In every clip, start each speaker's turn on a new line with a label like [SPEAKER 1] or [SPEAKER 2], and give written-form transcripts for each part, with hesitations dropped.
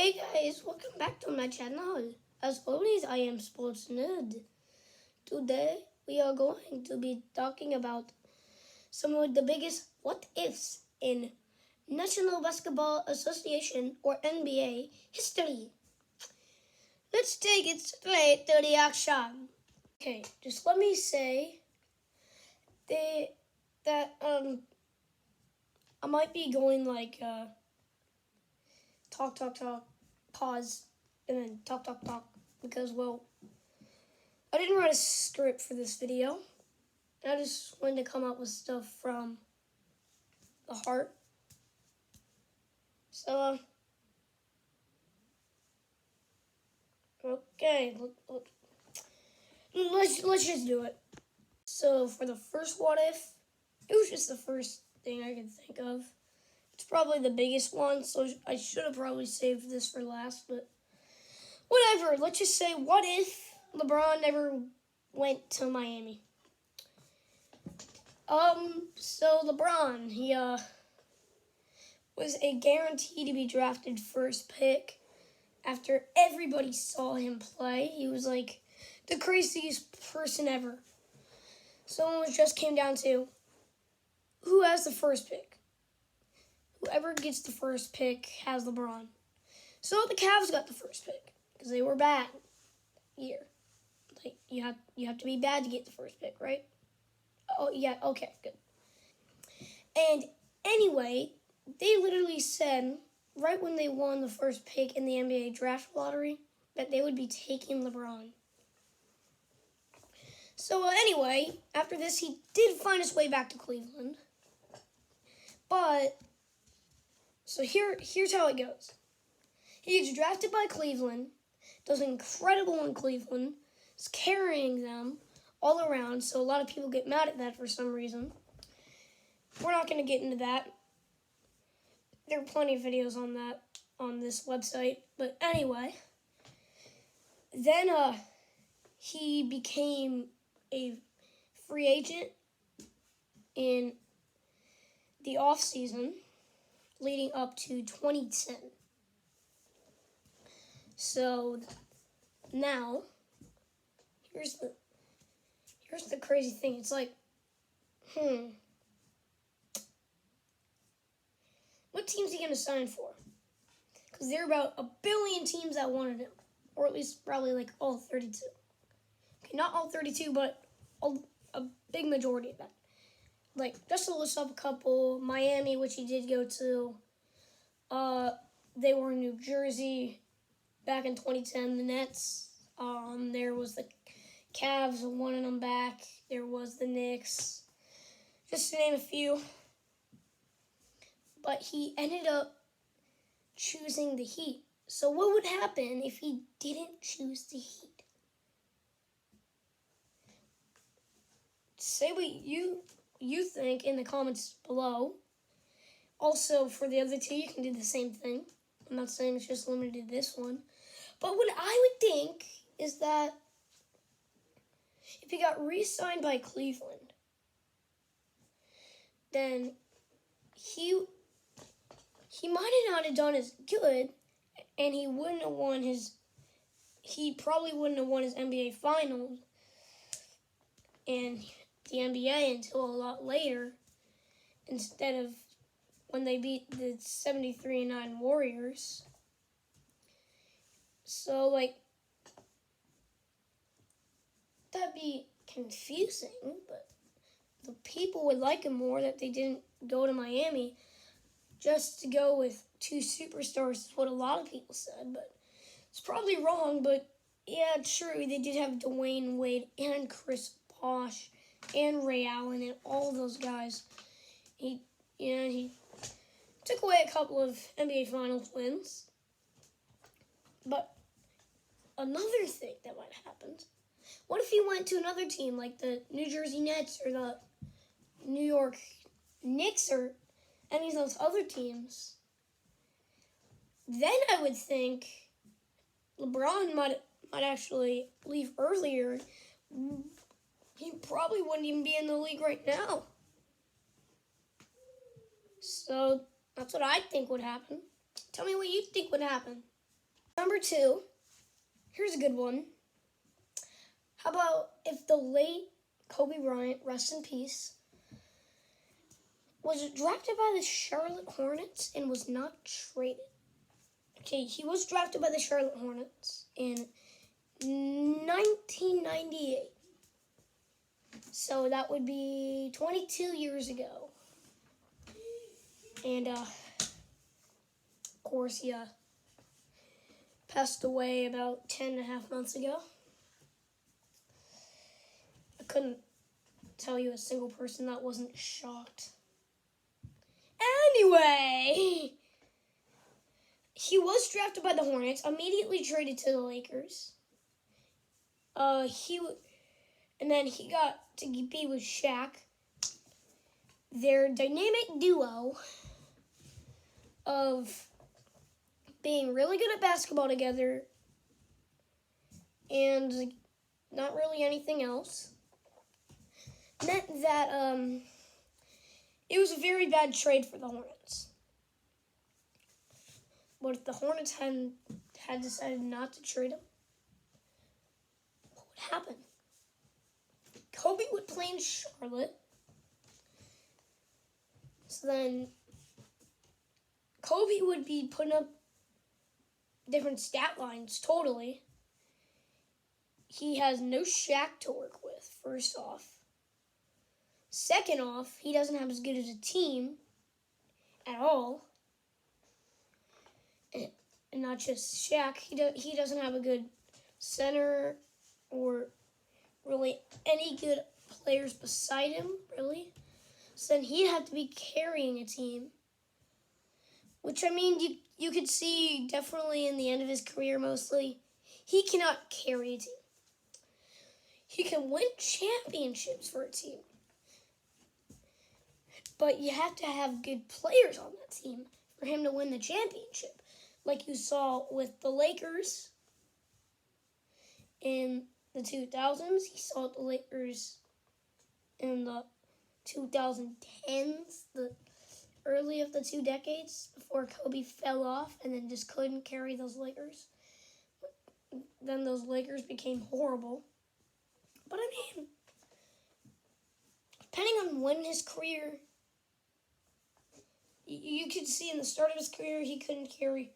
[SPEAKER 1] Hey guys, welcome back to my channel. As always, I am Sports Nerd. Today, we are going to be talking about some of the biggest what-ifs in National Basketball Association, or NBA, history. Let's take it straight to the action. Okay, just let me say that I might be going like talk, pause, and then talk, because, well, I didn't write a script for this video. I just wanted to come up with stuff from the heart. So, okay, let's just do it. So, for the first what if, it was just the first thing I could think of. It's probably the biggest one, so I should have probably saved this for last, but whatever. Let's just say, what if LeBron never went to Miami? So LeBron, he was a guarantee to be drafted first pick after everybody saw him play. He was like the craziest person ever. So it just came down to who has the first pick. Whoever gets the first pick has LeBron. So the Cavs got the first pick because they were bad year. Like you have to be bad to get the first pick, right? Oh yeah, okay, good. And anyway, they literally said right when they won the first pick in the NBA draft lottery that they would be taking LeBron. So anyway, after this, he did find his way back to Cleveland. But so here's how it goes. He gets drafted by Cleveland, does incredible in Cleveland, is carrying them all around, so a lot of people get mad at that for some reason. We're not going to get into that. There are plenty of videos on that on this website. But anyway, then he became a free agent in the off-season leading up to 2010. So now, here's the crazy thing. It's like, what team's he going to sign for? Because there are about 1 billion teams that wanted him. Or at least probably like all 32. Okay, not all 32, but a big majority of that. Like, just to list up a couple, Miami, which he did go to. They were in New Jersey back in 2010. The Nets. There was the Cavs wanting him back. There was the Knicks. Just to name a few. But he ended up choosing the Heat. So what would happen if he didn't choose the Heat? Say what you think in the comments below. Also, for the other two, you can do the same thing. I'm not saying it's just limited to this one. But what I would think is that if he got re-signed by Cleveland, then he might not have done as good, and he probably wouldn't have won his NBA Finals and the NBA until a lot later, instead of when they beat the 73-9 Warriors. So, like, that'd be confusing, but the people would like him more that they didn't go to Miami just to go with two superstars, is what a lot of people said, but it's probably wrong. But yeah, true, they did have Dwayne Wade and Chris Bosh and Ray Allen and all those guys. He took away a couple of NBA Finals wins. But another thing that might have happened, what if he went to another team like the New Jersey Nets or the New York Knicks or any of those other teams? Then I would think LeBron might actually leave earlier. He probably wouldn't even be in the league right now. So that's what I think would happen. Tell me what you think would happen. Number 2, here's a good one. How about if the late Kobe Bryant, rest in peace, was drafted by the Charlotte Hornets and was not traded? Okay, he was drafted by the Charlotte Hornets in 1998. So that would be 22 years ago. And, of course, he passed away about 10.5 months ago. I couldn't tell you a single person that wasn't shocked. Anyway, he was drafted by the Hornets, immediately traded to the Lakers. And then he got to be with Shaq. Their dynamic duo of being really good at basketball together and not really anything else meant that it was a very bad trade for the Hornets. But if the Hornets had decided not to trade him, what would happen? Kobe would play in Charlotte. So then Kobe would be putting up different stat lines totally. He has no Shaq to work with, first off. Second off, he doesn't have as good as a team at all. And not just Shaq, he doesn't have a good center or really any good players beside him, really. So then he'd have to be carrying a team. Which, I mean, you could see definitely in the end of his career mostly, he cannot carry a team. He can win championships for a team. But you have to have good players on that team for him to win the championship. Like you saw with the Lakers in the 2000s. He saw the Lakers in the 2010s, the early of the 2 decades before Kobe fell off and then just couldn't carry those Lakers. Then those Lakers became horrible. But I mean, depending on when his career, you could see in the start of his career he couldn't carry.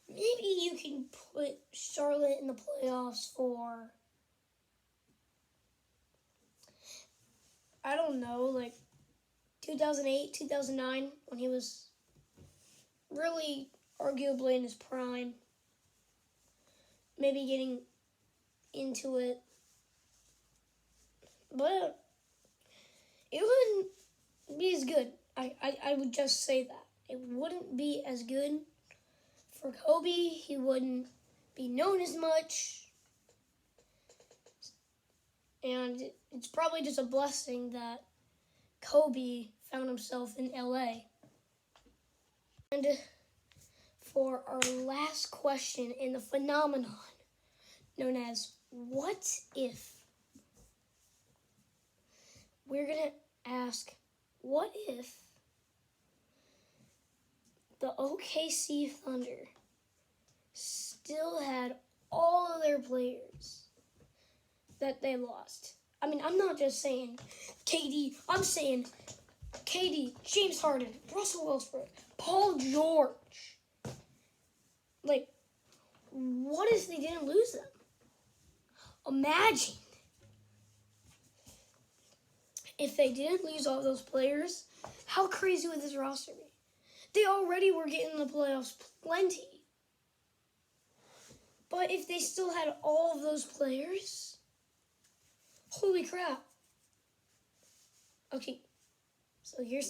[SPEAKER 1] Maybe you can put Charlotte in the playoffs for, I don't know, like 2008, 2009, when he was really arguably in his prime. Maybe getting into it. But it wouldn't be as good. I would just say that. It wouldn't be as good for Kobe. He wouldn't be known as much. And it's probably just a blessing that Kobe found himself in LA. And for our last question in the phenomenon known as what if, we're going to ask, what if the OKC Thunder still had all of their players that they lost? I mean, I'm not just saying KD. I'm saying KD, James Harden, Russell Westbrook, Paul George. Like, what if they didn't lose them? Imagine if they didn't lose all those players. How crazy would this roster be? They already were getting the playoffs plenty. But if they still had all of those players, holy crap. Okay, so here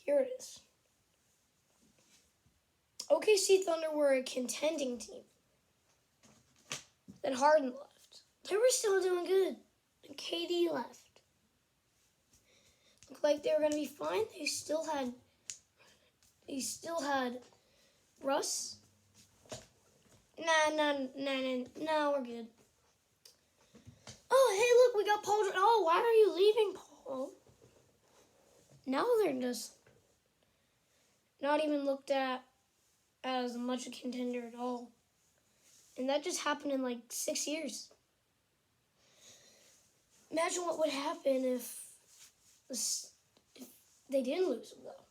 [SPEAKER 1] it is. OKC Thunder were a contending team. Then Harden left. They were still doing good. And KD left. Looked like they were going to be fine. They still had Russ. Nah, we're good. Oh, hey, look, we got Paul. Oh, why are you leaving, Paul? Now they're just not even looked at as much a contender at all. And that just happened in like 6 years. Imagine what would happen if they didn't lose them, though.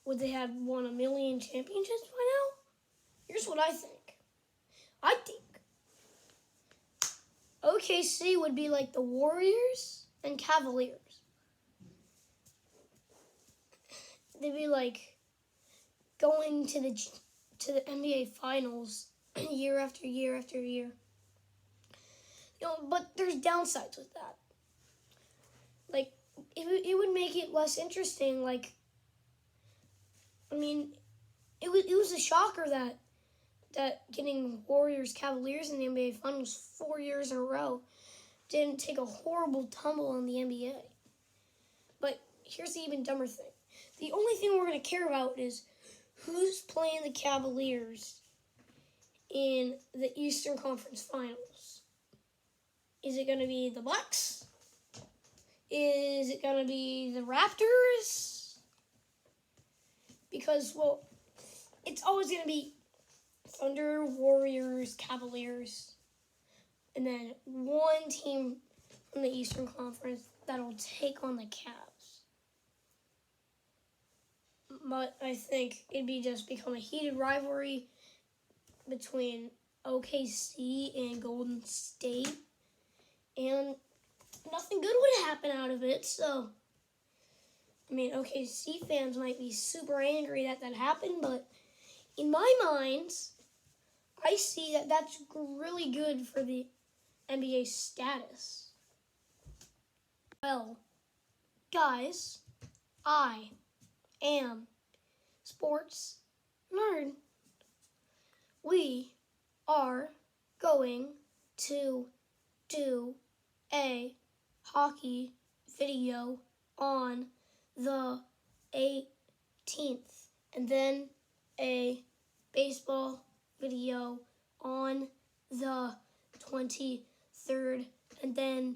[SPEAKER 1] Would they have won 1,000,000 championships by now? Here's what I think. I think OKC would be like the Warriors and Cavaliers. They'd be like going to the NBA Finals year after year after year. But there's downsides with that. Like, it would make it less interesting. Like, I mean, it was a shocker that getting Warriors Cavaliers in the NBA Finals 4 years in a row didn't take a horrible tumble in the NBA. But here's the even dumber thing. The only thing we're going to care about is who's playing the Cavaliers in the Eastern Conference Finals. Is it going to be the Bucks? Is it going to be the Raptors? Because, well, it's always going to be Thunder, Warriors, Cavaliers, and then one team from the Eastern Conference that'll take on the Cavs. But I think it'd be just become a heated rivalry between OKC and Golden State, and nothing good would happen out of it. So, I mean, OKC fans might be super angry that happened, but in my mind, I see that that's really good for the NBA status. Well, guys, I am sports nerd. We are going to do a hockey video on the 18th, and then a baseball video on the 23rd, and then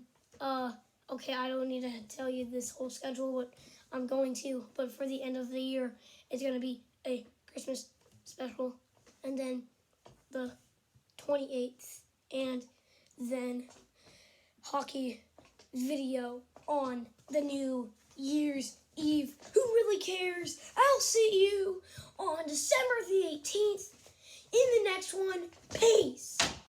[SPEAKER 1] okay, I don't need to tell you this whole schedule what I'm going to, but for the end of the year it's going to be a Christmas special, and then the 28th, and then hockey video on the New Year's Eve. Who really cares? I'll see you on December the 18th in the next one. Peace.